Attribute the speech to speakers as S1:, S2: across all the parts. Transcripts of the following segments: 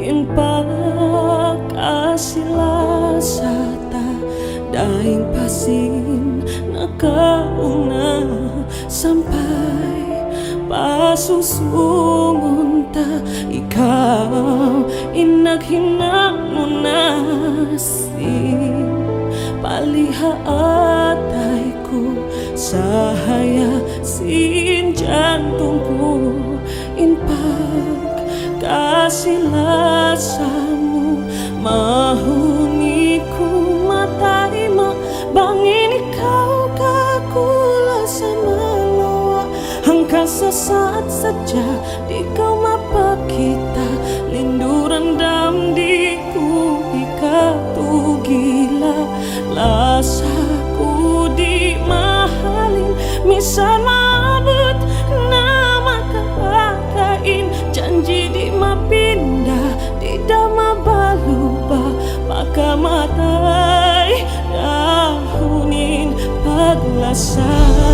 S1: in pagkasilasa daing pasin nakauna sampai pasusungon ta ikaw inaghinang nasin palihaatay ko sahaya sin jantong ko in pagkasilasa mo mahuni ko matay bangin ikaw kakula sa malawa hanggang sa saat sadya di ka mapakita linduran dam di ko ikatugila lasa ko di mahalin misan maabot na makakain janji di mapinda di da mabaluba pagkamatay dahunin paglasan.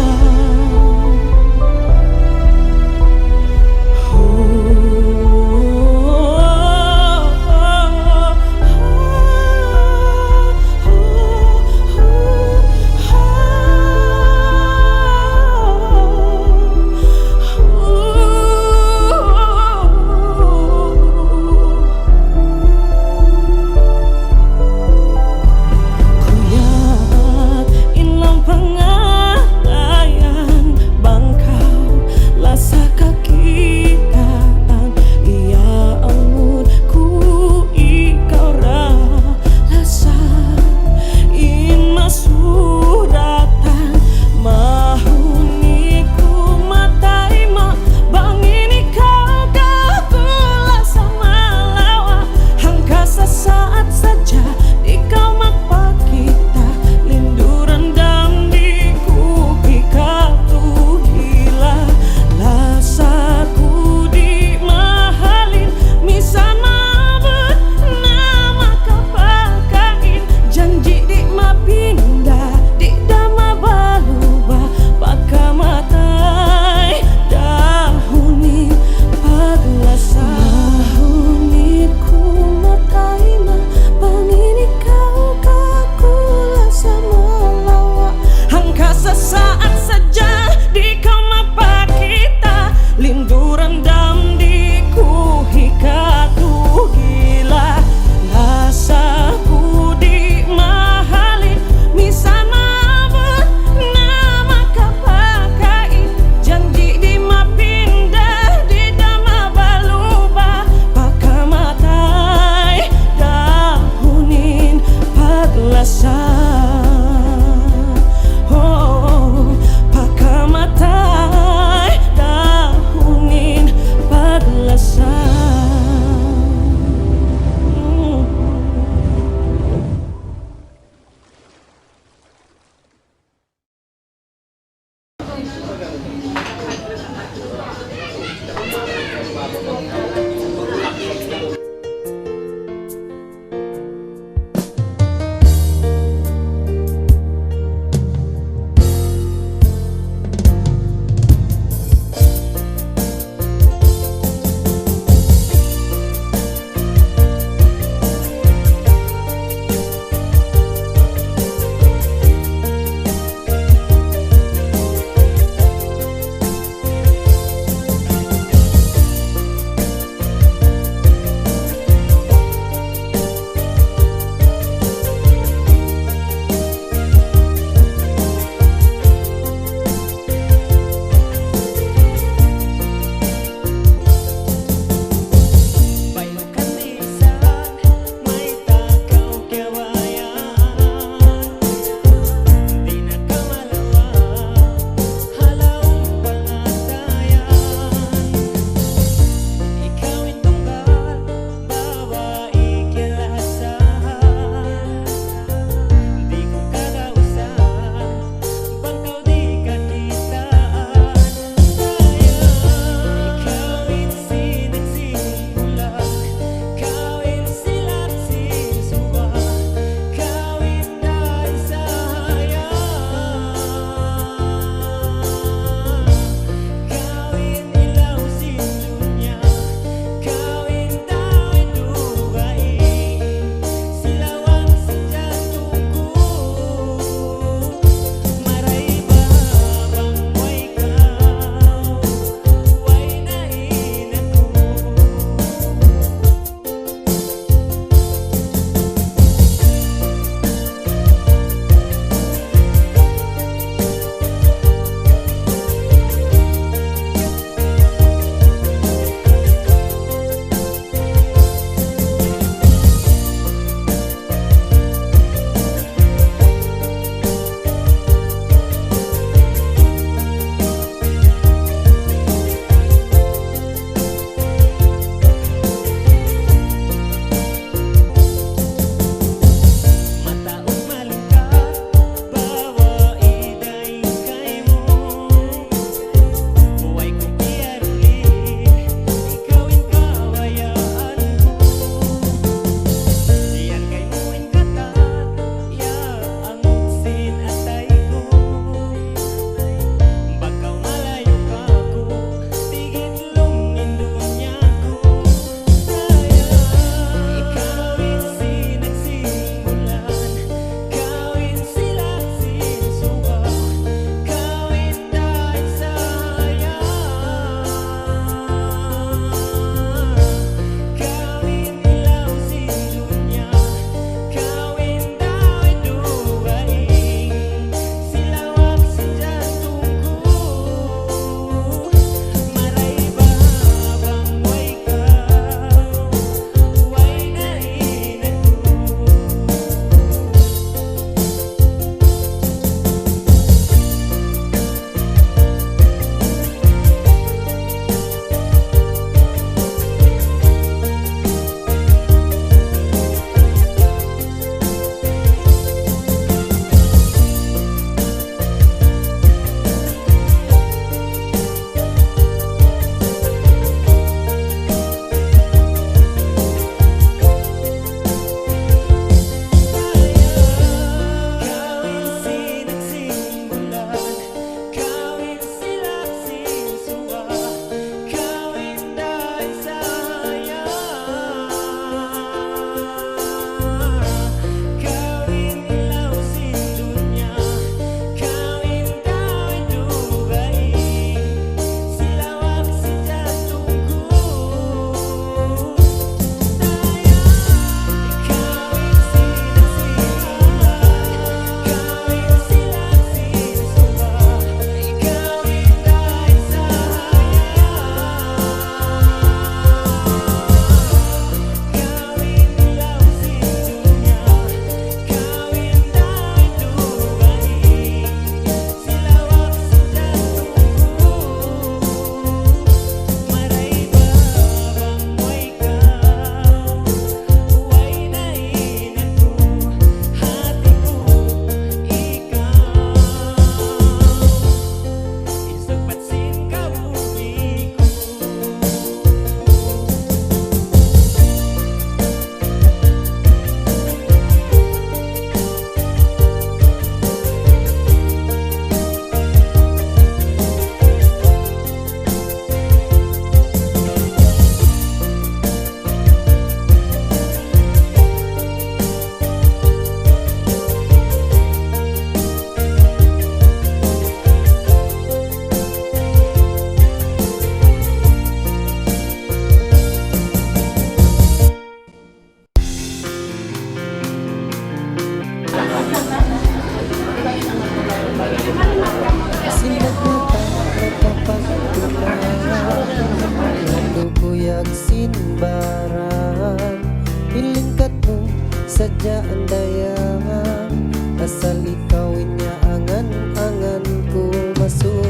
S2: ginbaran. Pilingkat mo sadya ang dayangan, asal ikaw inya angan-angan ko masuratan.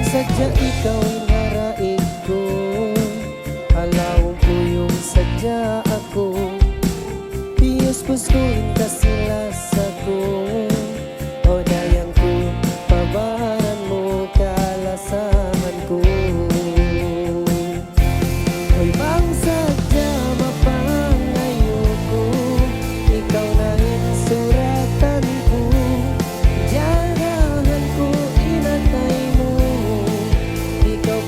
S2: Sadya ikaw haraig ko, alawang ko yung sadya ako. Piyos-pus ko inkasilas ako, o dayang ko pabaran mo kalasahan ko. Hoy bang sadya mapangayo ko, ikaw na insuratan ko. Diarahan ko inatay mo, ikaw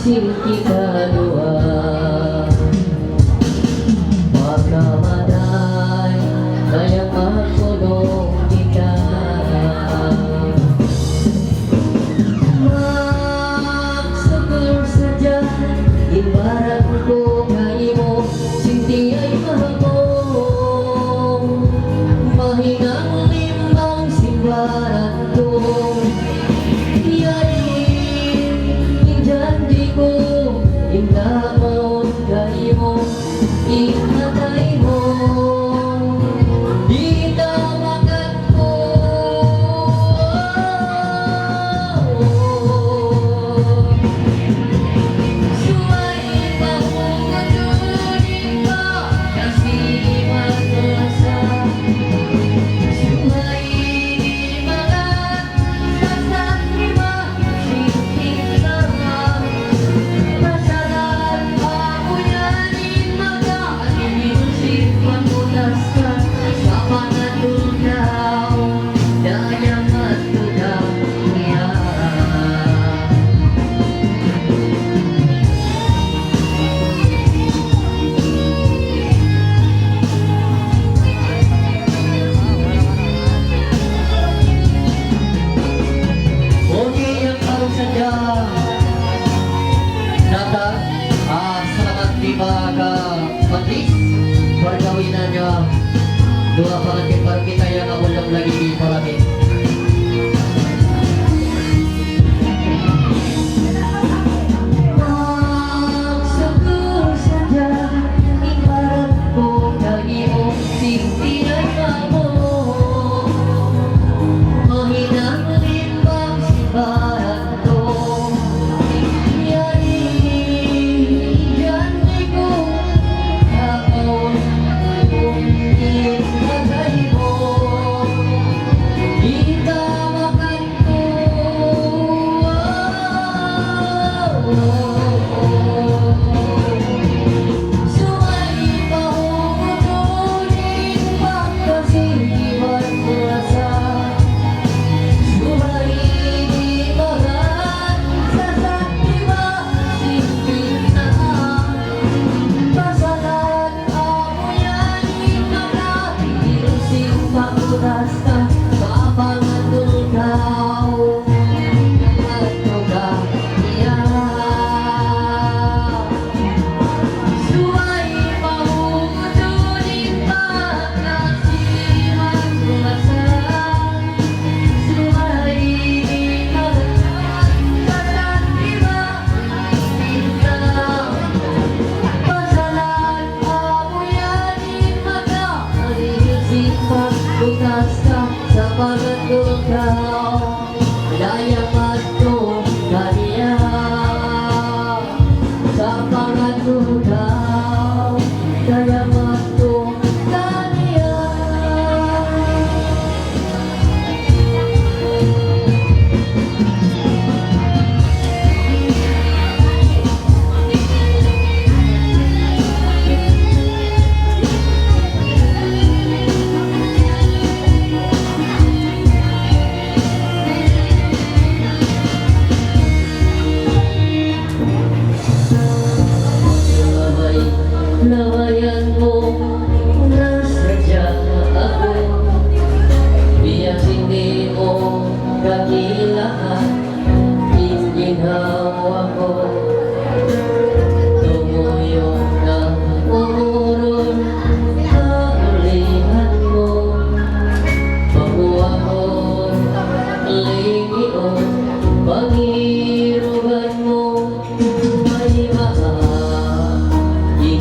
S3: silti kalua Pagkamatay kaya makulong kita Magsugol saja Ibarat ko kay mo Silti ay mahapong Mahinang limbang simbaran ko Ihatay mo Itawagan ko Suway pangungunin ka Kasi maglasa Suway di mga Sasakriba Sinting ka Masalan ako yanin Mag-aalimusip Mamunas ka Sa mga tunaw Dayang at tunaw niya Okay ang parang sadya Nata Salamat di ba ka Patis Perkawinan niya Dua pangantin parang kita yang ulang lagi di parami Magsugol saja Ibarat ko kay mo Silti ay mamo Mahinang limbang simbahan ko Janji ko Kapon kung ihatay mo Itawagan ko Suway pahuhutunin Pagkasiwan ko rasa Suway di magat Sasakriba Sinting na Pasalan ako yanin Magkapilusing pakutas ka Papangatol ka At tuga niya Suway pahuhutunin Pagkasiwan ko rasa Suway di magat Sasakriba Sinting na Pasalan ako yanin Mag-aalimusip Pagbukas ka sa pagkatugaw Dayang matong kaniya Sa pagkatugaw Dayang matong kaniya Lawayan mo nasadya ako Biyak hindi mo kakilaan Inginawa ko Tumuyong na umuron Kaulihan mo Pakuha ko Lingion Pangirugan mo May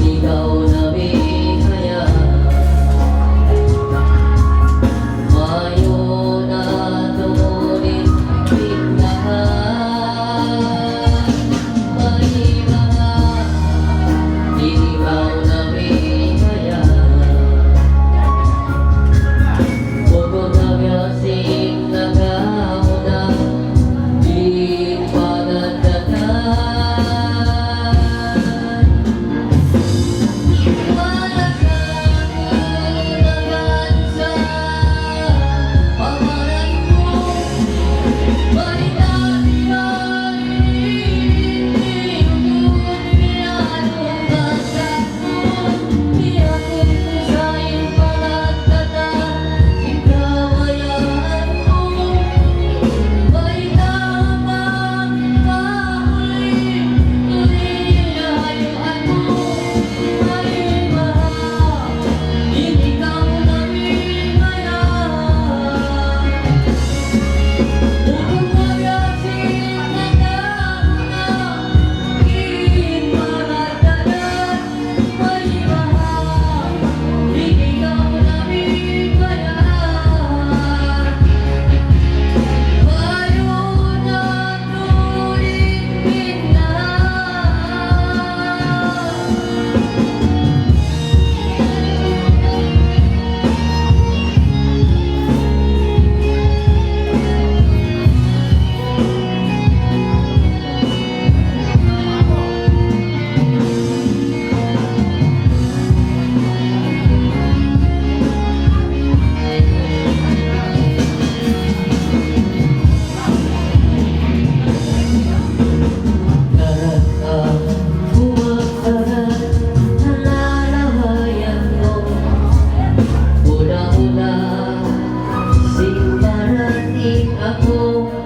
S3: ikaw na bihaya Mayo na tumulit Bigla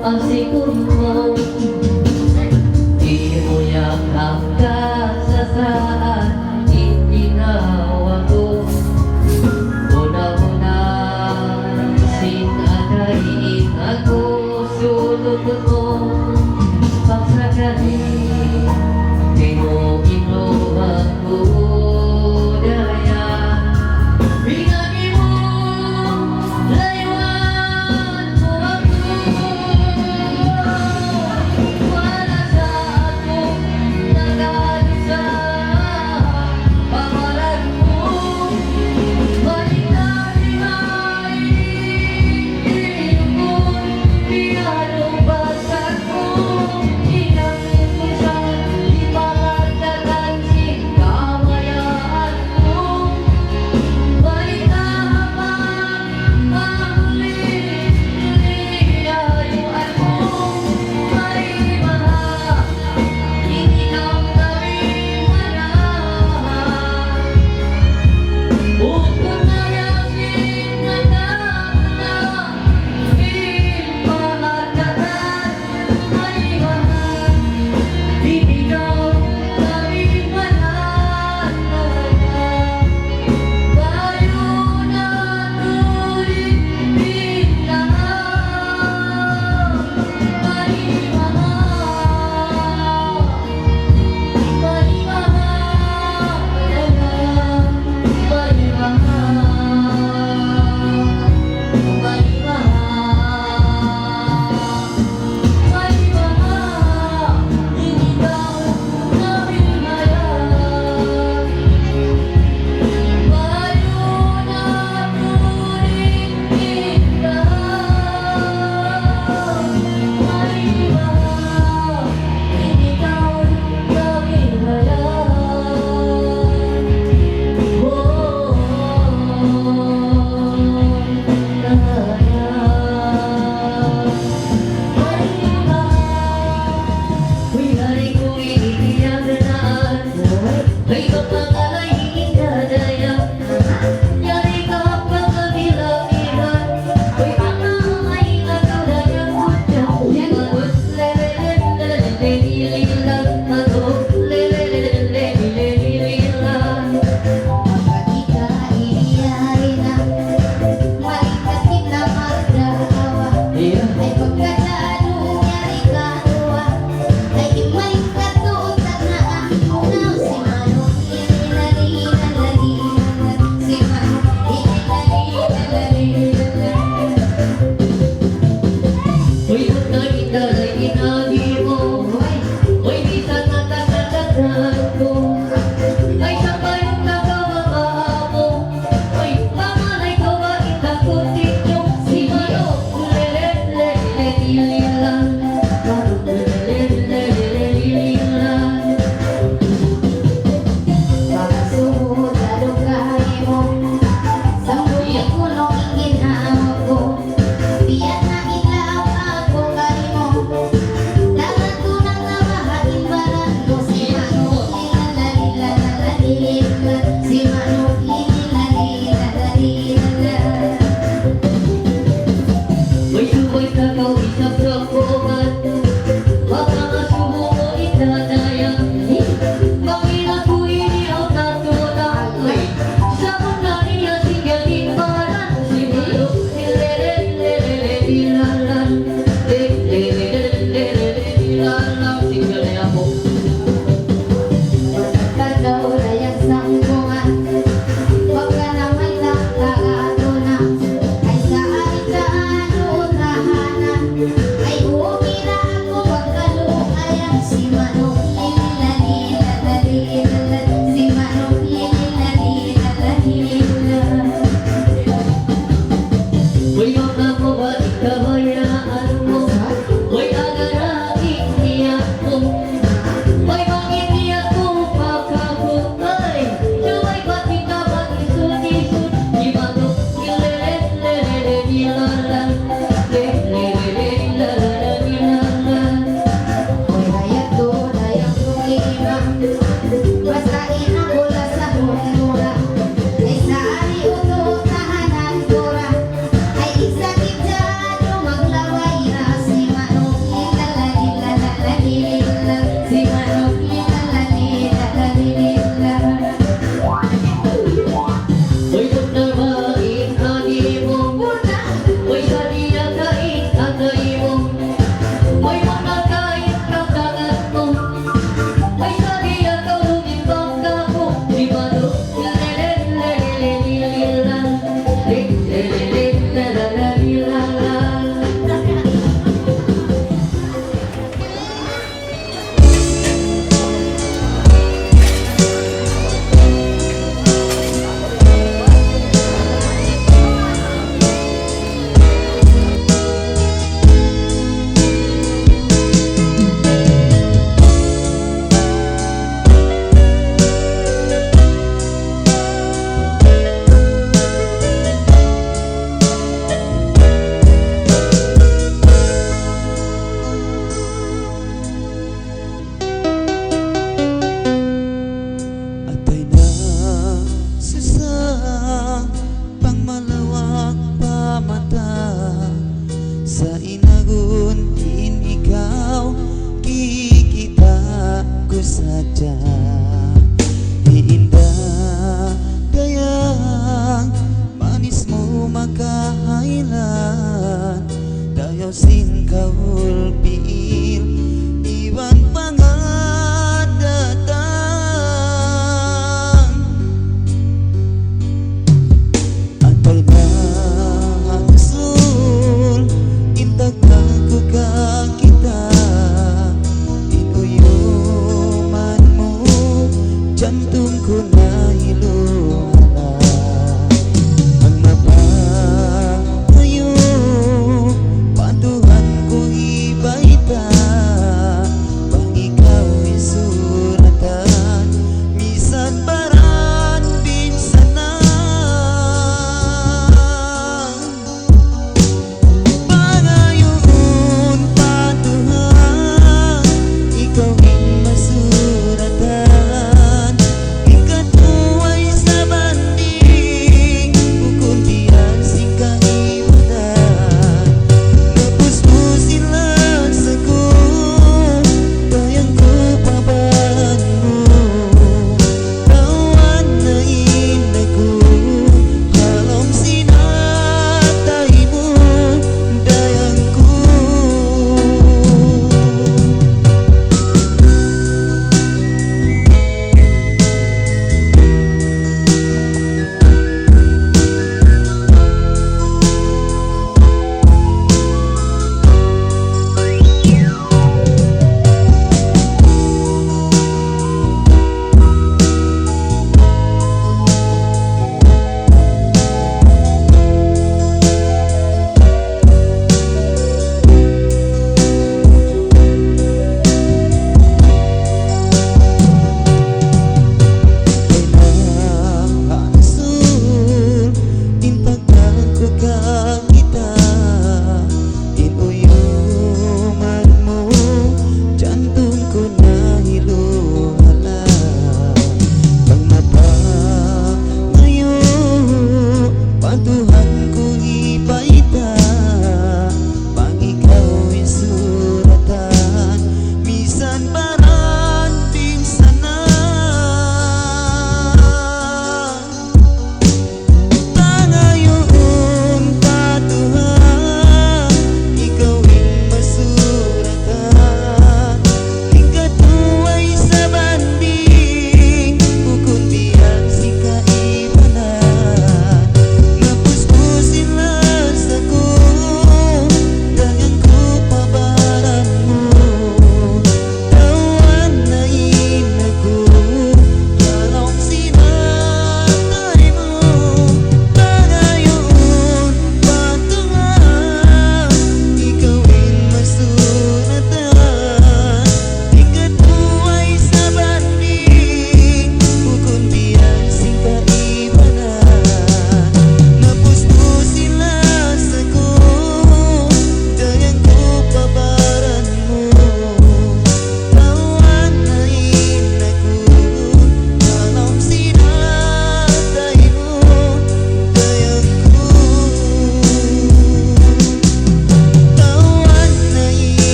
S3: ang sikod mo. Di mo yakap ka sa saan itinawa ko. Una-una sinagayin ako, sulod mo pagsakali. Di mo inuman ko daya. Ingani mo, layuan mo ako. Wala sa akong nag-alisa, pangalan mo. Balik na rin ay iyon, di ano ba sa
S4: Sa inaguntin ikaw, kikita ko sadya. Iindah dayang manis mo makahailan, dayaw sin kaulpil iwan pangadatang. Atol na hangsul intag ako ka kita, inuyuman mo jantung ko na hiluhala. Ang mapahayo pantuhan ko ibaita,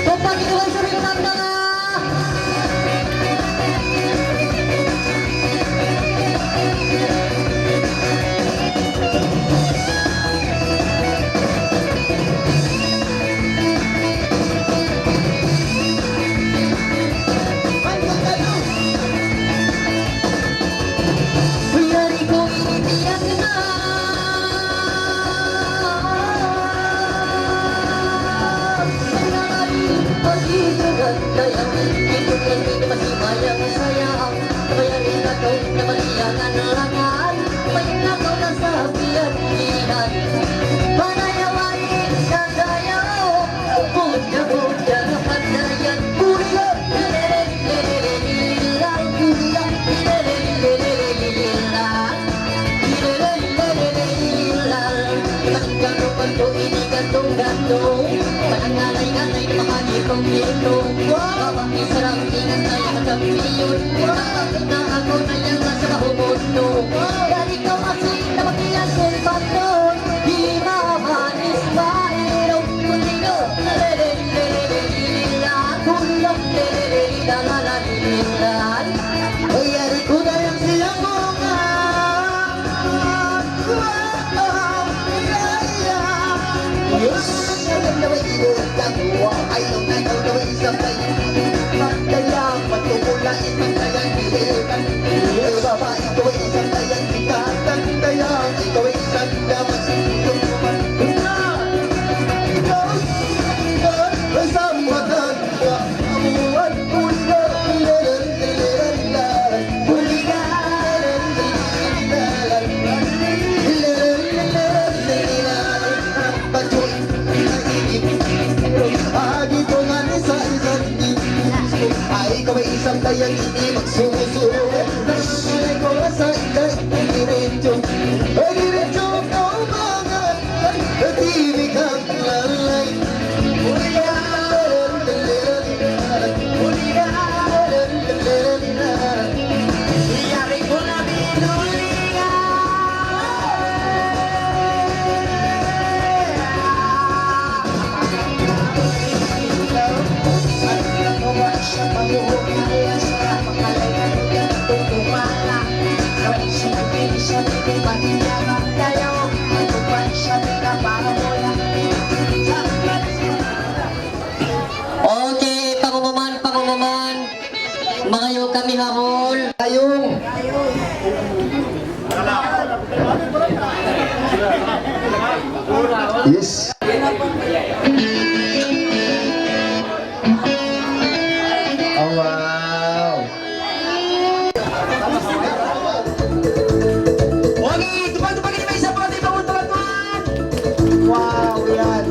S3: Tumpag ito ay sabi ng mga Kuyari ko iniiyak na Nangarin pag-igagandayang Ikot lang din masimayang sayang Kabayarin na daw na maliyangan langan May nakaw na sa biyan-biyan Panayawain sa dayaw Bunya-bunya na pandayan Puriya, lelelelelelelang Puriya, lelelelelelelang Ganto ini gantong-gantong Panangalay-ngalay na mga nitong-nitong Babae sarang ingat na yung kampiyon Nakakit na ako na yung nasa mahumondo Dahil ikaw kasi na magkiyas ng paton Di mamanis mahirap Kundi no, lelelelelelila Kulong lelelelelelala Ayari ko na yung silang mga Yes, ang naway inulit ang buwa Ay nung nagaw naway isang tayo Magdayang matutulain Magdayang hilikan Babae ito ay isang tayang kita Tandayang ito ay isang dapat Sintong naman Isang matan Amuan Huliga Huliga Ay, ikaw ay isang tayang hindi magsusulo Nasunay ko sa ikay Diretso Ay, diretso ko mga Natibig ang lalay Huliga Huliga Iyari ko na binuliga Okay, pangumuman Mga kami hamol Ayong Yes Oh wow Okay, tupag-tupag ini may isa pa Di bangun teman-teman Wow, yan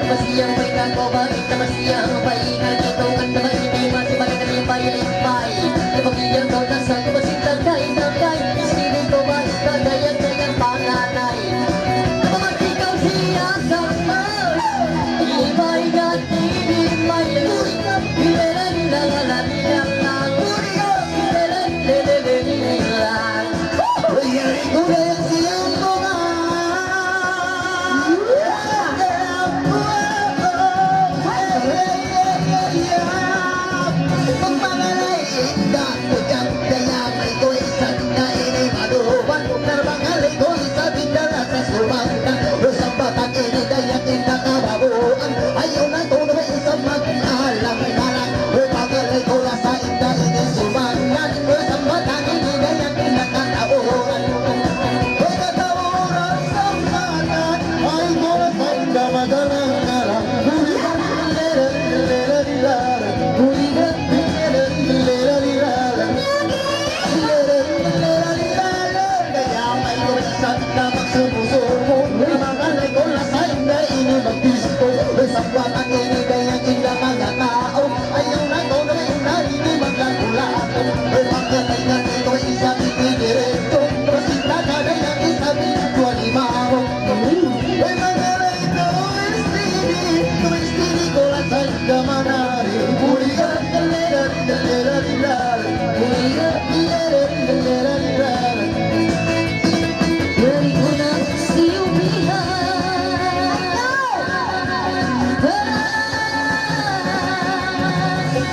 S3: Masiyang may kakobait na masiyang paingan ito kan na hindi masibalik na yung bayay-bay Kapagiyang daw na sa kumasin tagay Isinig ko ba kagayang panganay Kapag ikaw siya sa mas Iba'y gati di may lang Hilalang
S4: Yari ko na yung siyang mga Kung pangalay na Kujang dalamay ko isang kainay manuhuban Kung narbangalay ko isa bintala sa sumangka Rosang batang inidayakin na kababuan Ayaw na ko na isang mag-alang-alang Kung pangalay ko sa inda ini sumangan Rosang batang inidayakin na kababuan Kung kataburan sa manan Ay mo sa inda madalang-alang Sapwatan ini gaya indah mga tao Ayaw na ko na ina hindi magkakulato Pagkatay na ito isang itinirento Prosita ka na yung isang itualimaho Ay mga rito Estini ko lang sa kamanari Puligan, dalera-dalera-dalera Puligan, dalera-dalera-dalera
S3: Dari ko na siyubihan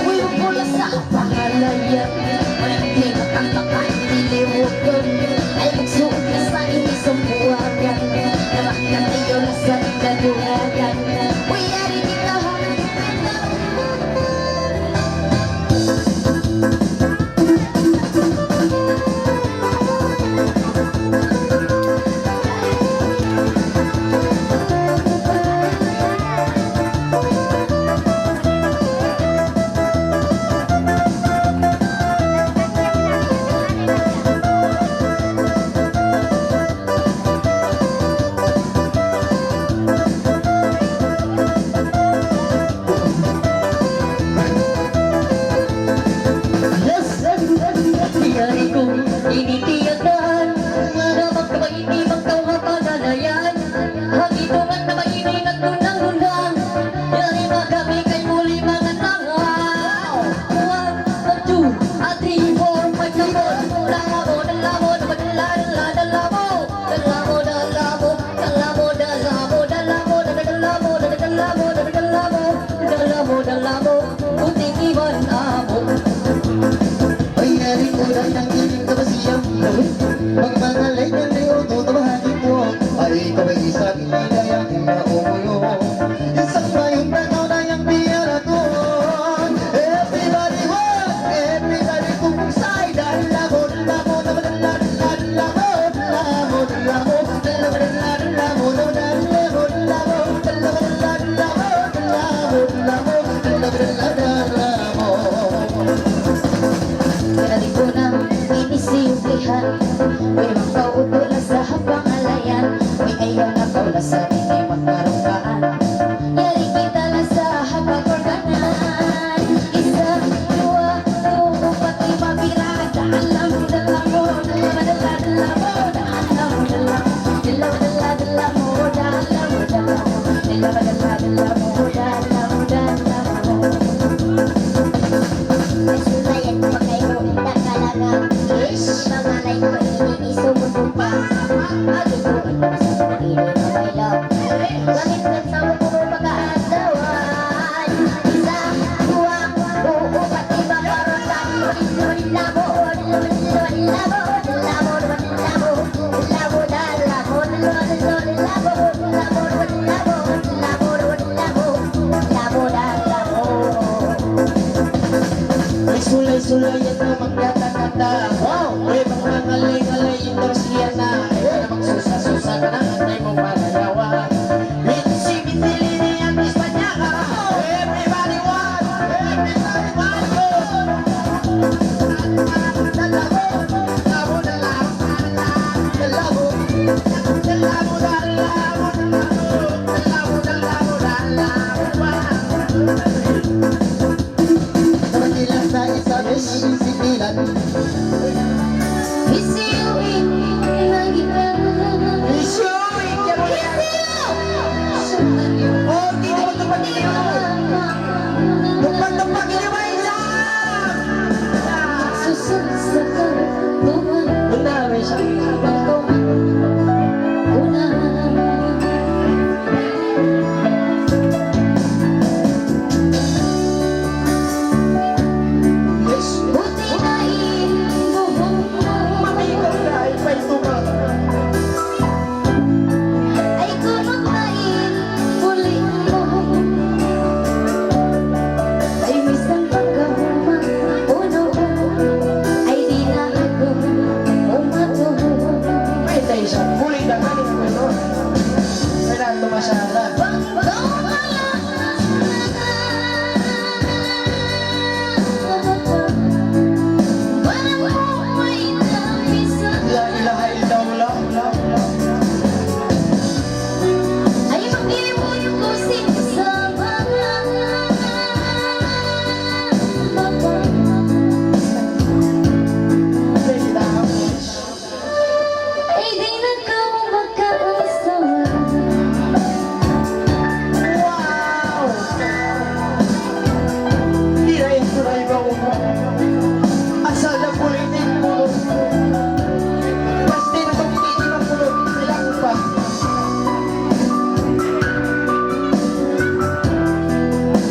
S3: Uy, pula sa pangalayan Hindi makakakain, nilimot ko Ay magsuot na sa hindi sumpuagan Namakan tayo na sa nagulagan Uy, ari kita Yari ko initiyagan Na magkabaini magtawha panalayan Hagitungan na mainay nagtunang-tunang Yari magami kay muli mga tanga 1, 2, 3, 4, 5 Dalamo, dalamo, dalamo, dalamo Dalamo, dalamo, dalamo, dalamo Dalamo, dalamo, dalamo, dalamo Dalamo, dalamo, puting iwan amo
S4: Ay yari ko na yung inyong kabasiyang Magmangalay na liyo tutabahagin mo Ay ikaw ay isang inidayakin na umuyo Isang bayong tanaw na yung piyaraton Everybody walk, everybody kumusay Dalamo, dalamo, dalamo, dalamo Dalamo, dalamo, dalamo, dalamo Dalamo, dalamo, dalamo
S3: Dari ko na inisiyubihan Uy, magpautula sa pangalayan Uy, ayaw na ko na sa hindi magkarungkaan Yari kita na sa hapag-organan Isa, dua, tumo, pati mabirada Alam mo, dala mo, dala, dala, dala mo Dala mo, dala mo, dala, dala, dala mo Dala mo, dala mo, dala, dala, dala mo Dala mo, dala mo Nasulayan ko kayo, hindi kalaga Pangalay ko iniisumubog pa Agituan ko sa pagili na may love Bakit nagsama ko mo pag-aasawan Isa, dua, buo, pati maparotan Lord, labo, Lord, Lord, labo Labo, Lord, labo Labo, labo, Lord, Lord, labo Labo, Lord, labo Labo, Lord, labo Labo, labo
S2: May sulay-sulay yan na magkata-kata May mangangalay-ngalay yung siya na Ayaw na magsusa-susa ka na Antay mong panalawa Mitsi-mitili niya ang Espanya ka Everybody want, everybody want go Dalamo, dalamo, dalamo, dalamo Dalamo, dalamo, dalamo, dalamo Sara. La ilaha illallah. Wow! Tirain ko na iba ko. Asal na pulitin mo. Pasti na pagkitin ang pulot. Kailangan pa.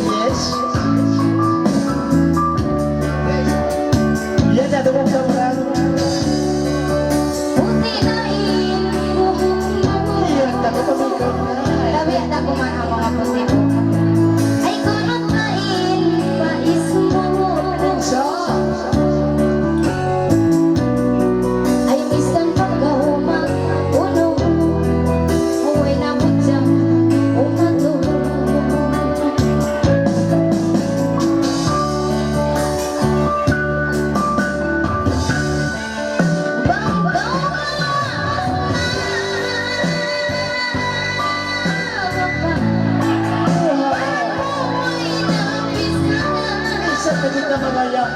S2: Yes. Yan na, dumong ka muna. Yan, tako pa mga Sa? Isa ka din na mga yak.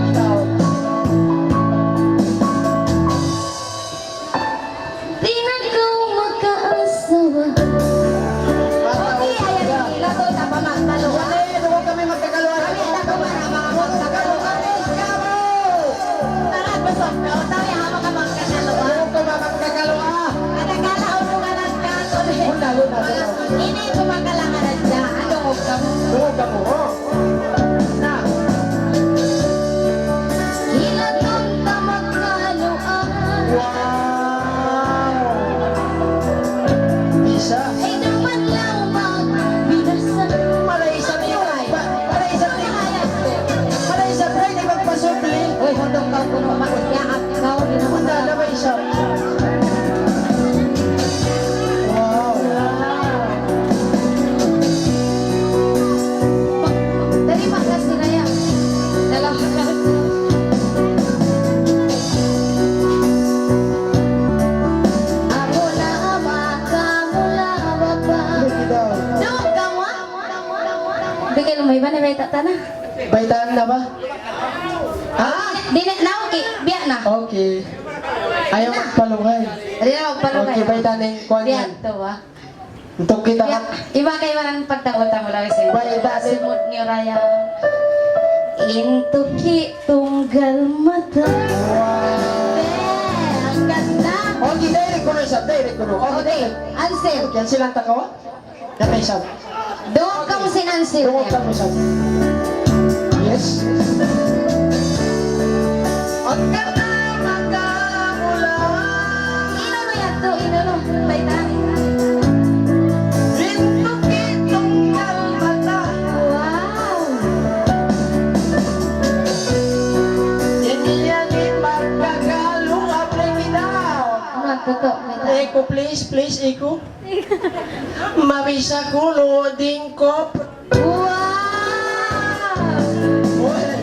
S2: Ikaw. Wala, huwag kami magkakaluan. Huwag ka magkakaluan.
S3: Ini kumakalangan aja, ano kamu?
S2: Huwag ka mo. Na.
S3: Hilatong tamakaluan.
S2: Wow! Isa.
S3: Ay naman lang magbinasan.
S2: Malaisa niyo. Malaisa tayo di magpasubli.
S3: Uy, hundong kau kuno magyaak kau di naman
S2: Wala na ba isa? Wow!
S3: Terima kasih Raya. Dalam Aku lama kamu lama ba.
S2: Hindi daw.
S3: Duk kamu. Bigyan mo iba na may tatana.
S2: Baitaan na ba? Ha?
S3: Di na nauki, biya na.
S2: Okay. Ayaw magpalungay.
S3: Di na magpalugay.
S2: Okay, baitaan na yung kwan
S3: Biya
S2: yan.
S3: to ah.
S2: Untuk kita
S3: Biya. Iba kay wanan pagtangutan mo lang sa
S2: Baik, baik.
S3: Simut ni Raya. Intuki tunggal mata. Ang ganda.
S2: Okay, direct ko na isa. Direct ko na.
S3: Okay, Ansel.
S2: Okay, yan silang takawa? Yan na isa.
S3: Doon ka mo sinansil.
S2: Tungkol ka mo isa. Yes. Ang ganda magkamula.
S3: Ino mo yan to, ino no. Baitan.
S2: Rintukitong kalmata.
S3: Wow.
S2: Iniyagin magkagalong apre daw.
S3: Ano ang totoo? Baitan.
S2: Eko, please, please, Eko. Mabisa ko, loading ko.
S3: Wow.
S2: Wow!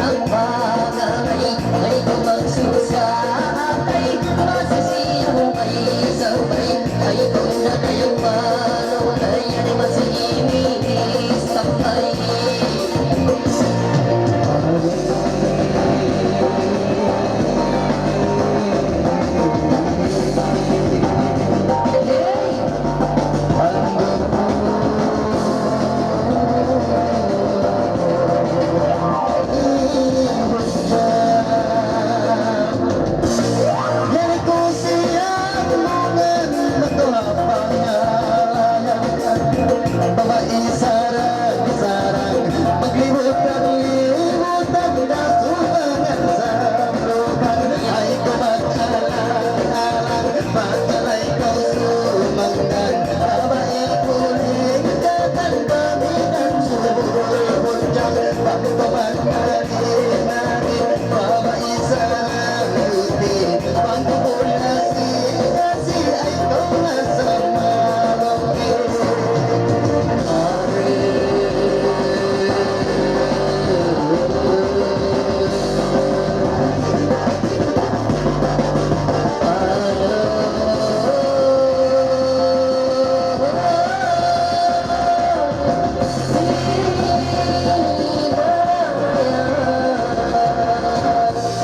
S3: ang bagay ay kung magsusakay masasiyang may sabay ay kung na kayong manunay ay masiginis tambay.
S4: Yan ko siya tulungan matuhapangan. Babae sarang-sarang magliwot ang liwot ang dasumangan sa lugan ay kumag-alang-alang matalay ko sumanggan. Babae kuling katanbamin sumulpot dyan pagpapagkalinagin. Babae sarang-utin pagpupulasi kasi ay tumasama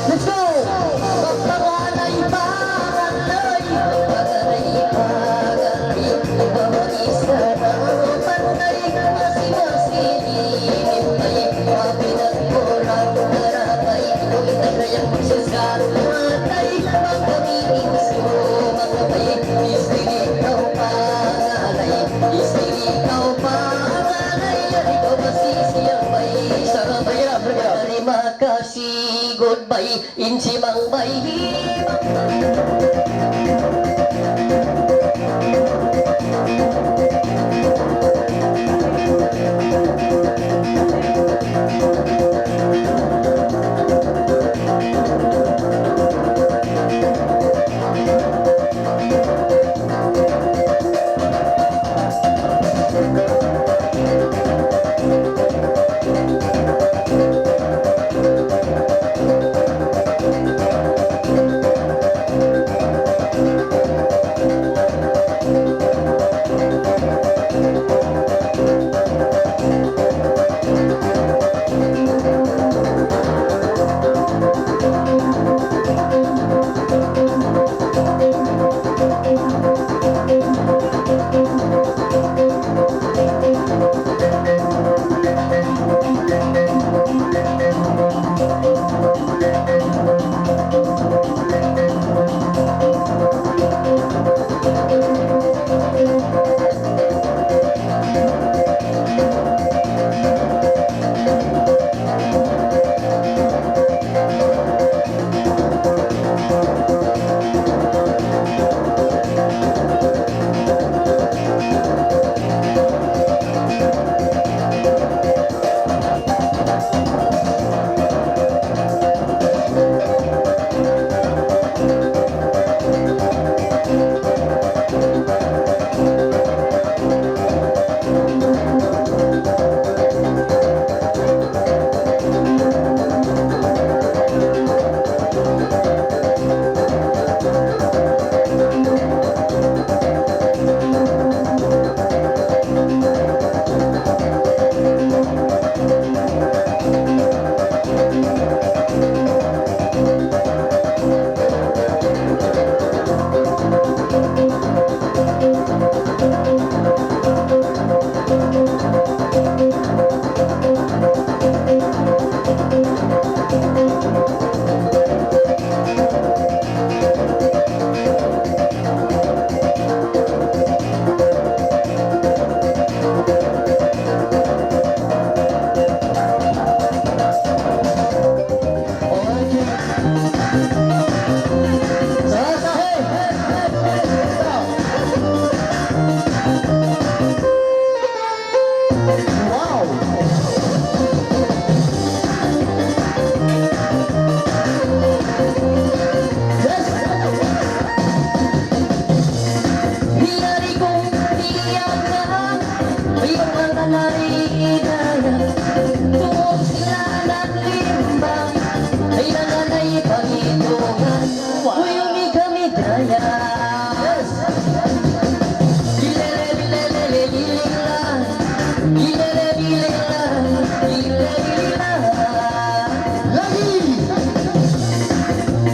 S3: Let's go! Pagpangalay, pangalay, pagpangalay, bawat isa na pantay, masi-masi-inim ay mapinagpulang naratay, kung itagayang magsasamatay, magkamiting sumagabay, istilikaw pangalay, istilikaw pangalay, at ikaw masisiyang may sabay, terima kasih, goodbye, inci mang bayi.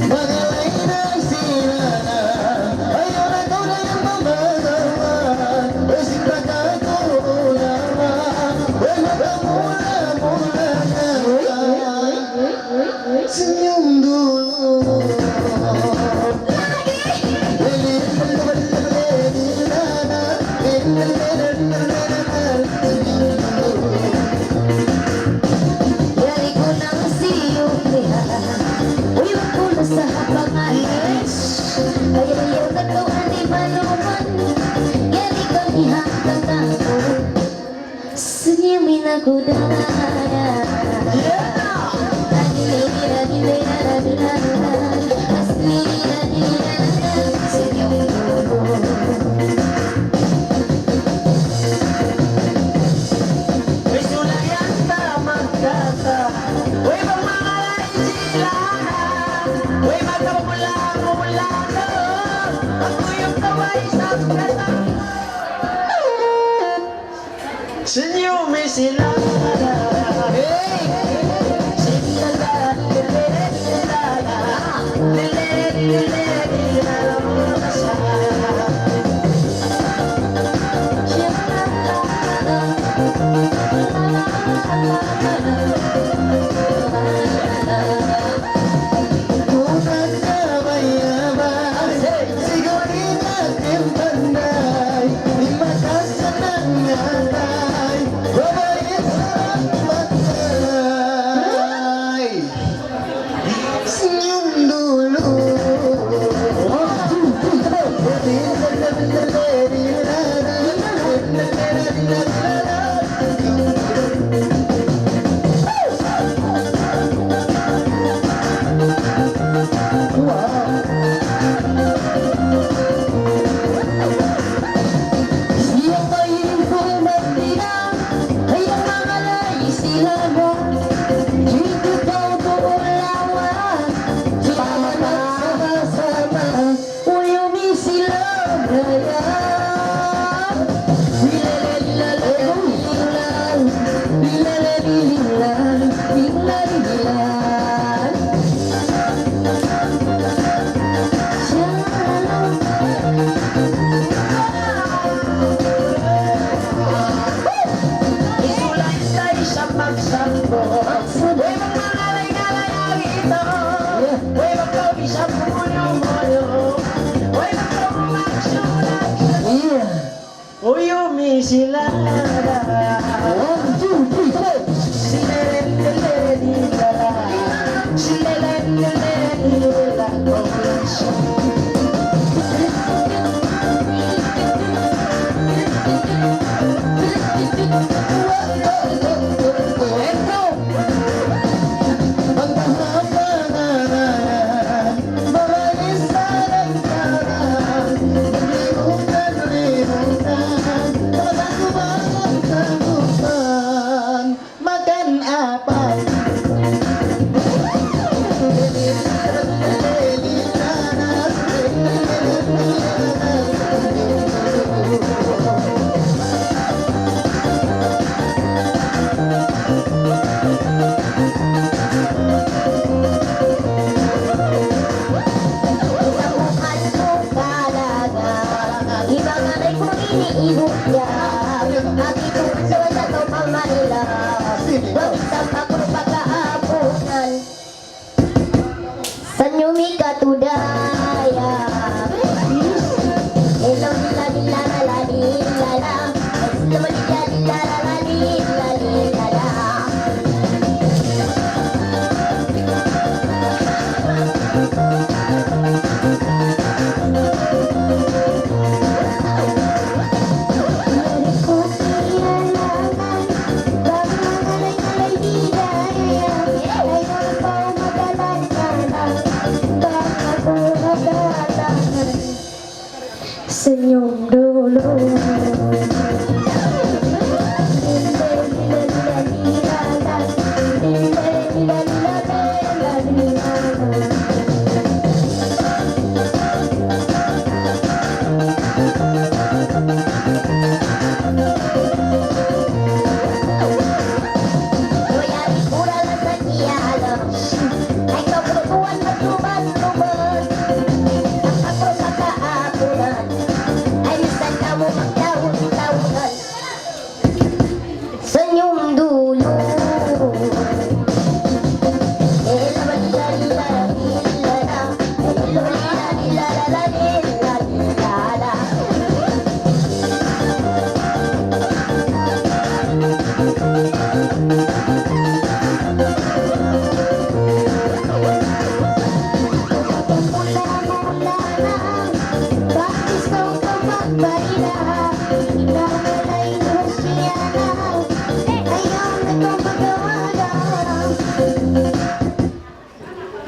S4: Magalay na sila na ayaw na ko na yung mamagawa ay sinta ka ko ulaman ay magamula-mula na senyum dulu.
S3: Dari ko nang siyong lihat Uyong ko na sa hapangan Ayaw na ko ani maluman Yari ko ihanggang ako Senyumin ako daya Senyum dulu
S2: May sulayan na magkata Uy, mamangalay sila Uy, magkamula-mula na Ako yung kaway sa kata Senyumi sila Hey! Sila la, lele,
S4: Bukan kabayaman Siguri natin pandai Di mata senang nyatai Babae sarang matai Senyum dulu Siapa yang bermerdeka yang mengalai silaba Jika kau berlawan sama-sama Uyumi silaba
S2: Isulay sa isang magsakbo Uy, mamangalay-ngalay ang ito Uy, magkawisap mo-mo-mo Uy, magkaumaksulat Uy, umisila
S4: Makan apa?
S3: Bukan ko talaga Ibang alay ko iniibugya At itong sa to pang Manila Bagisang ako pagkaapunan Senyumi katudaya Hello dila dila la dila la Hello dila dila la dila dila la Bye.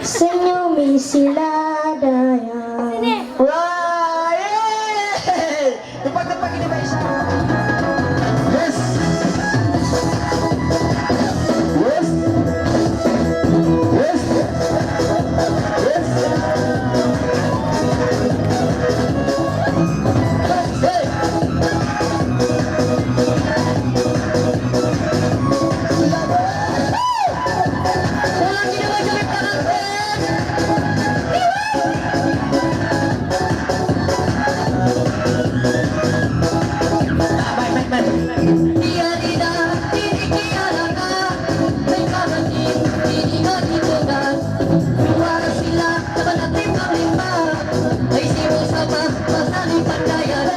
S3: Senyumi sila daya.
S2: Wah, yeay. Tepat-tepat ini Mbak Isha. Yes. Yes. Yes. Yes. Hey.
S3: Ulang ini lagi tangan.
S2: Baik, baik, baik.
S3: Dia tidak dikianakan, mereka mati, tidak ditekan. Luar sila, teman hati panglima, isi bersama bahasa pandaian.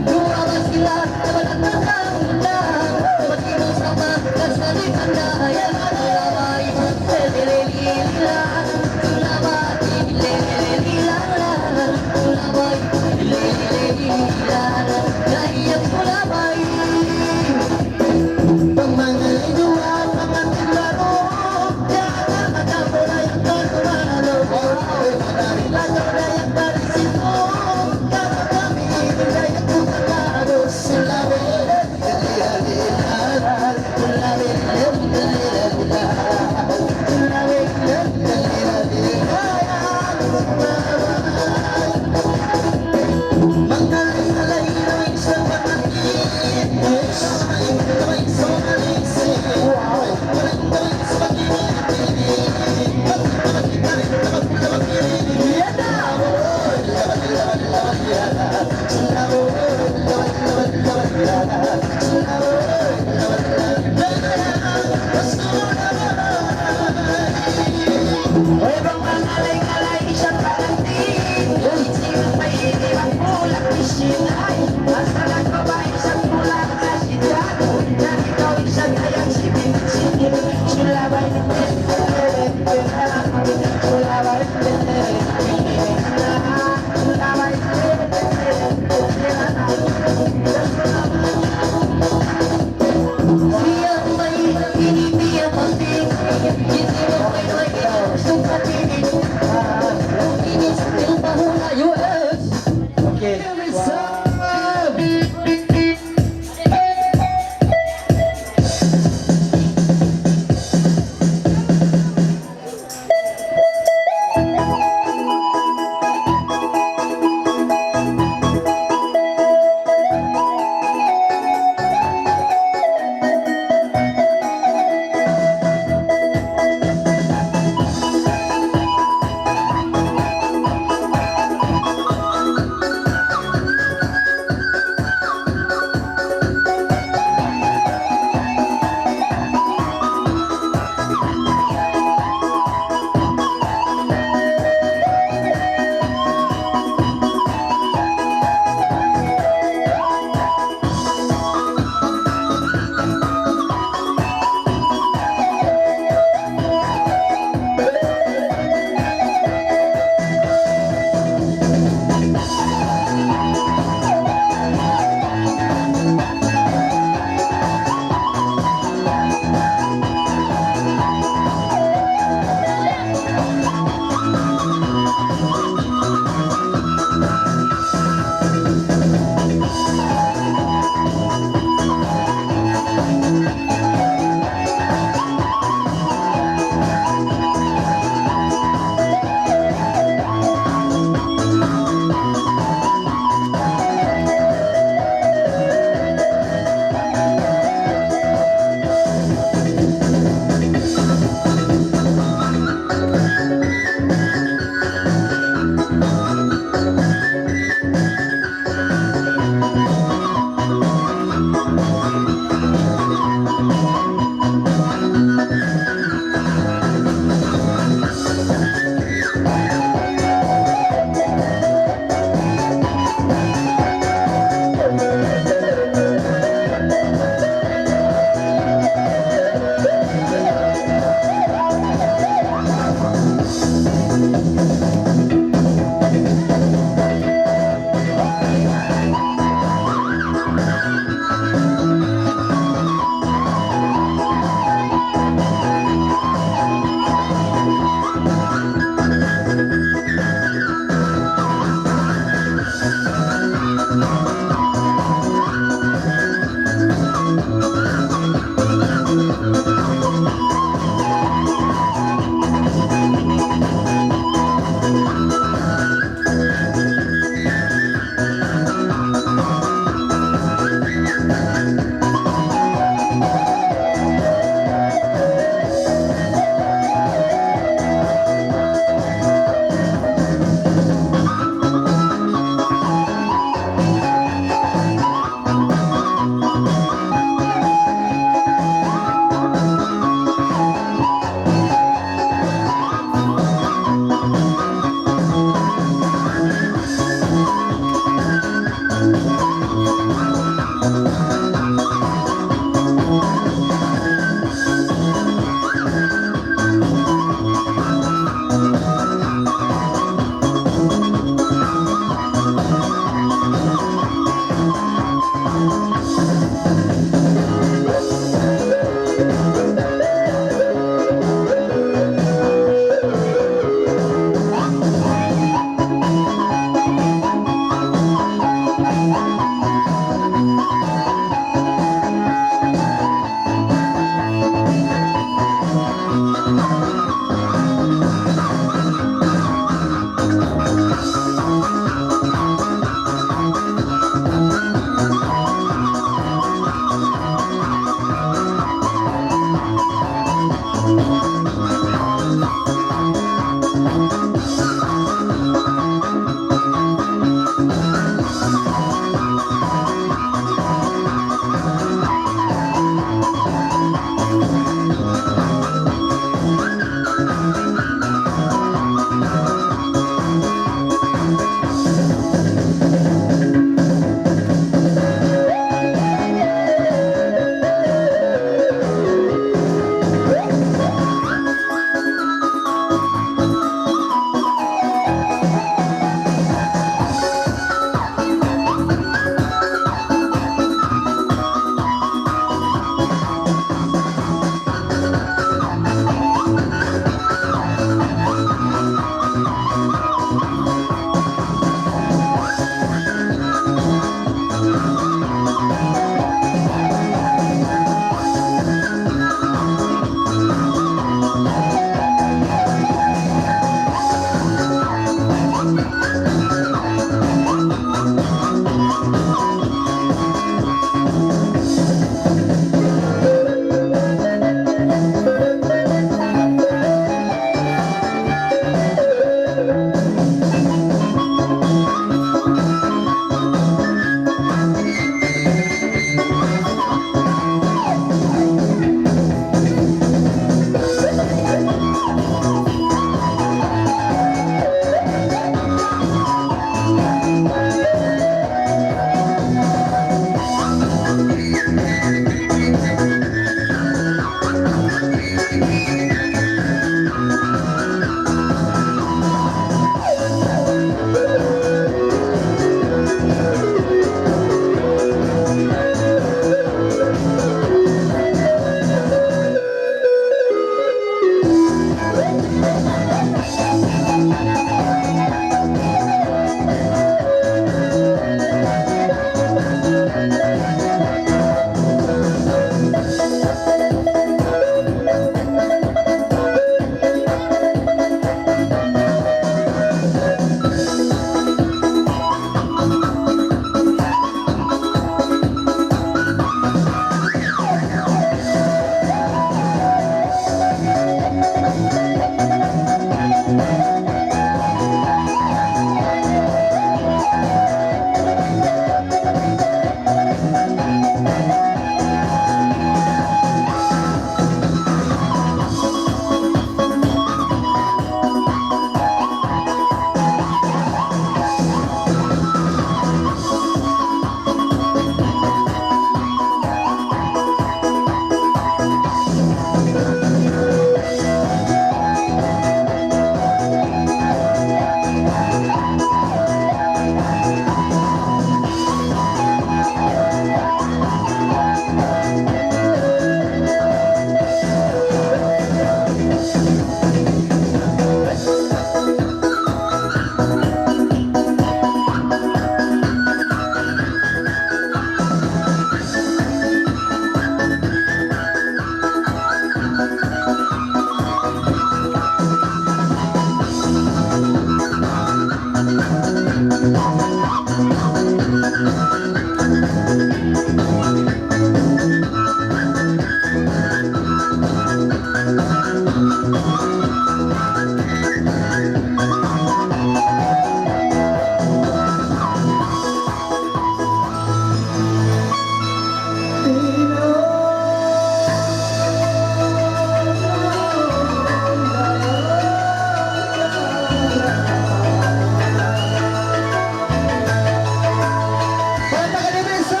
S4: Palakpakan ni Wilson!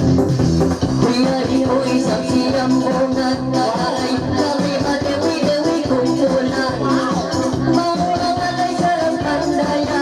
S3: Kuya di mo isang siyang bungat Nakaray kami matewi-dewi kong pula Mamulang alay sarang pandaya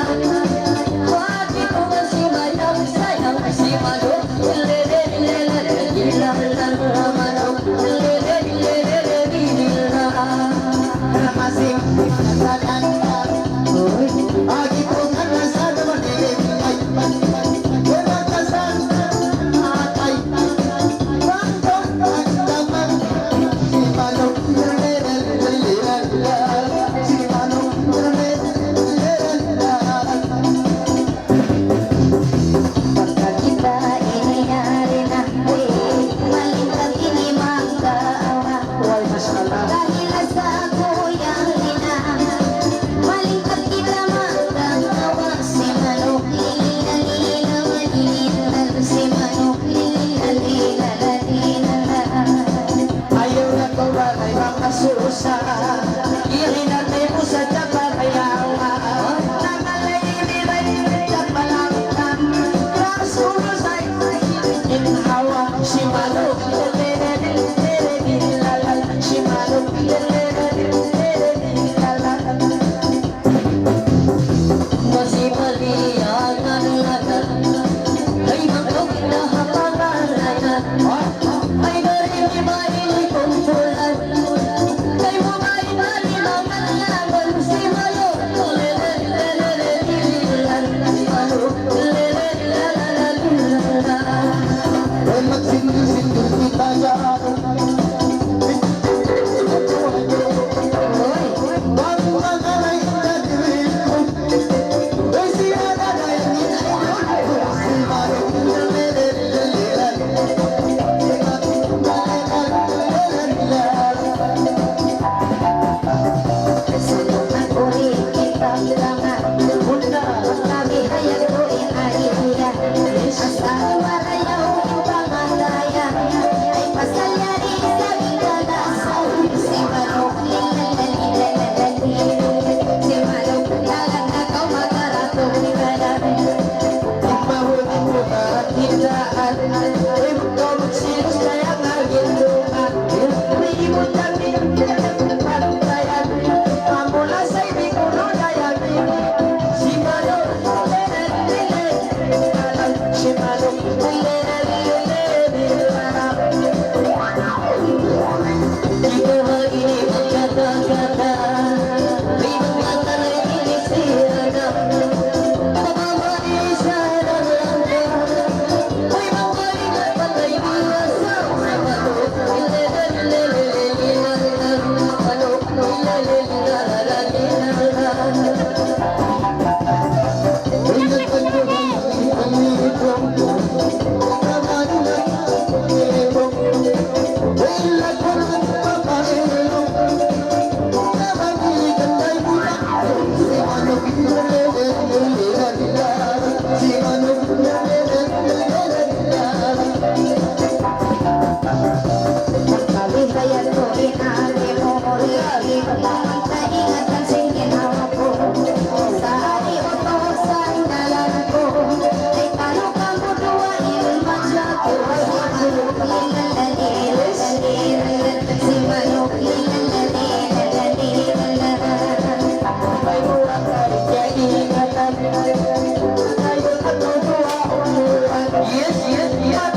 S3: Yes, yes, yes.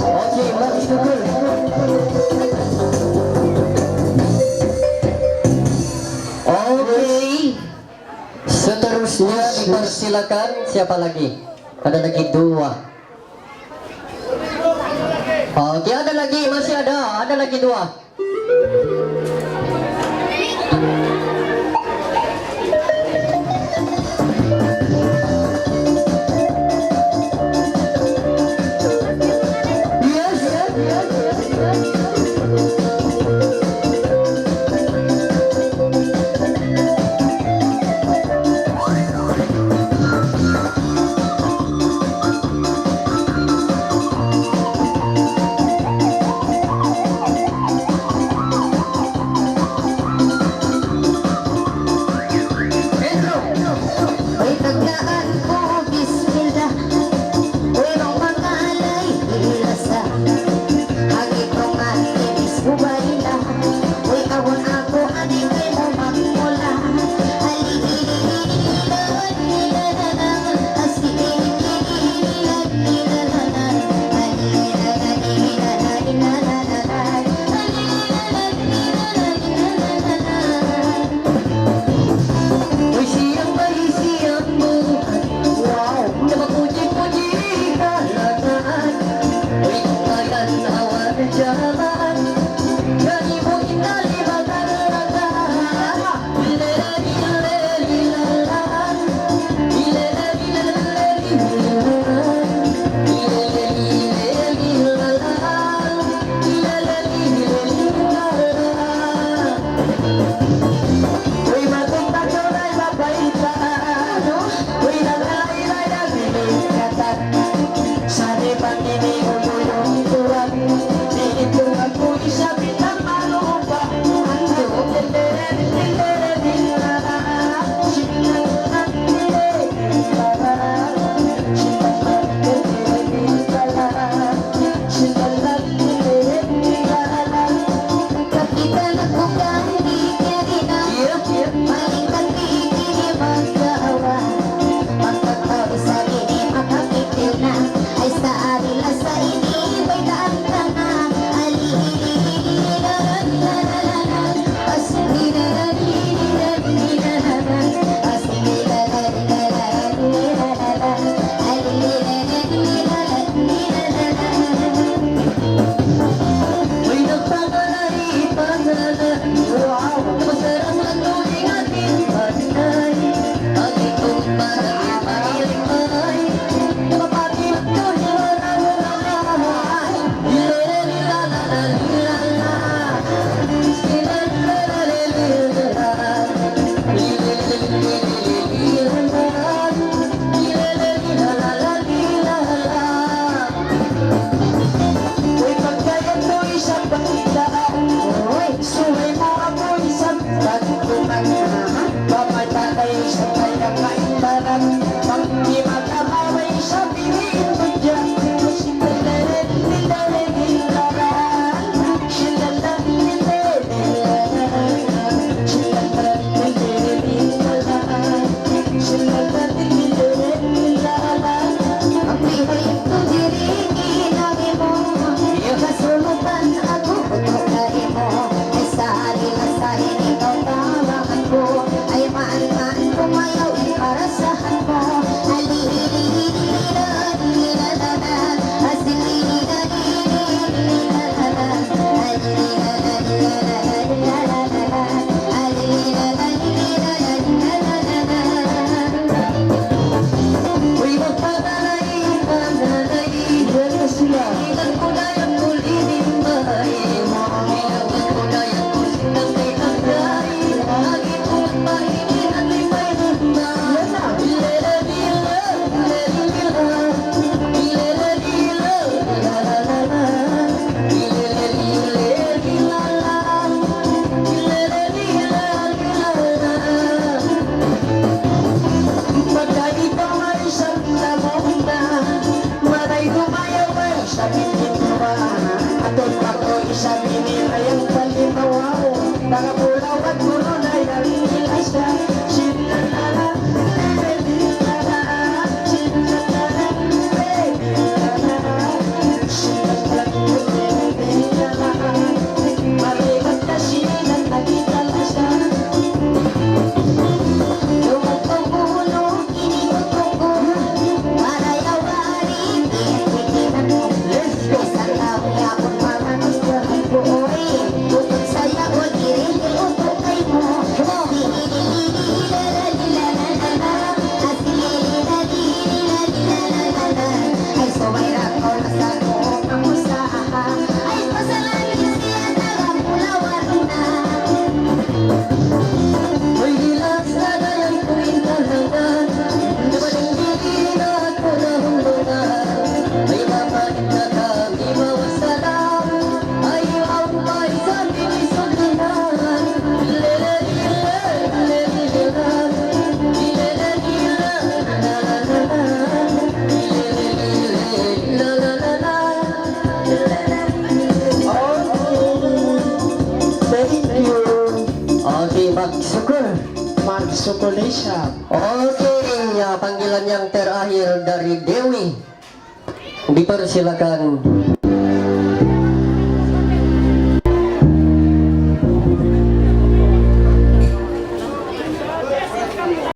S3: Okay, bagus betul. Oke. Seterusnya dipersilakan siapa lagi? Ada lagi dua. Oke, ada lagi, masih ada lagi dua. Yes, yes, yes, yes.
S4: Ay taglaan ko, bismillah. Uy, mga alay, ilasa. Hagit kong atinis, bubayla. Uy, awon ako, adik kay mo magmula.
S3: Uy, siyang bayi, siyang buhay. Wow, napapuji-puji kalagaan. Uy, kailan awan jalan. Jadi mo inalibagan lagaan. Ilelelilelilalan. Ilelelilelilalan. Ilelelilelilalan. Ilelelilelilalan. Uy, matunda ko na'y mabaitaan. Uy, nag-alay-lay na binikatan. Sa depan ini yung tuwan. Dito ako isabi ng malupa. Ando, lelelelelelelelala. Sinalalalelelelelala. Sinalalalelelelelala. Sinalalalelelelala.
S4: Kapita na kung hindi ka rin ang maling kagigili magawa. Pagkatawi sa gini makakitil na ay sa arila sa inibay daan ka na. Alilililililalalan, asililililililalalan, asililililililalalan, alililililililalalan.
S3: Uy, nagpagalay, paglalaan. Wow, masarap ang tuwing ating panay. Ang itong marami-marimay. Napapagod ko yun ang lahat. Ilelelilalalalilala. Ilelelilalilalan. Ilelelilililalan. Ilelelilalilalan. Uy, pagkayat ko isang banglaan. Uy, suway mo ako isang tagpunan. Pamatay sa kayang kaintaran. Pag di mag-amaway sa piliin mo dyan. Sinalalalalilalan. Sinalalalalilalan. Sinalalalalilalan. Sinalalalalilalan.
S4: Ang pihay ko diri ginagi mo. Kasulutan ako pagkakay mo. Ay sa arila sa initaw tawagan ko. Ay maan-maan ko maya
S2: Chocolate shop.
S3: Okay, panggilan niyang terahir dari Dewi. Di pa rin sila kan